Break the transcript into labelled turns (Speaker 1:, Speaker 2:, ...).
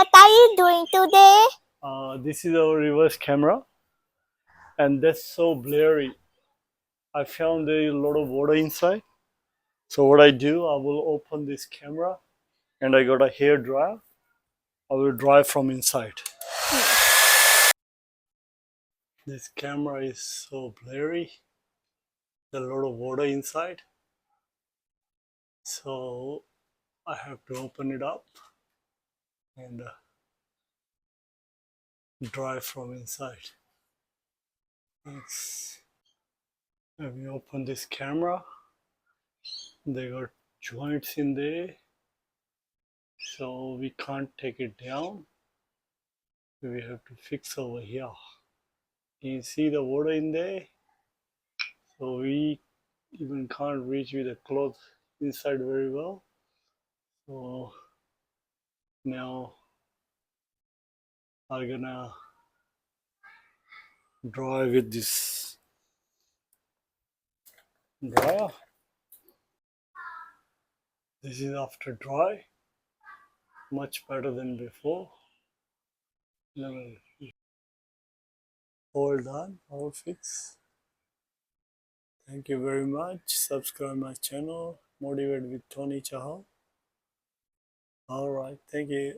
Speaker 1: what are you doing today?
Speaker 2: This is our reverse camera, and that's so blurry. I found a lot of water inside. So what I do, I will open this camera, and I got a hair dryer. I will dry from inside. This camera is so blurry. There's a lot of water inside. So I have to open it up and dry from inside. Let me open this camera. They got joints in there, so we can't take it down. We have to fix over here. You see the water in there? So we even can't reach with the cloth inside very well. So now I'm gonna dry with this dryer. This is after dry, much better than before. Now all done, all fixed. Thank you very much. Subscribe my channel, Motivate with Tony Chahal. All right, thank you.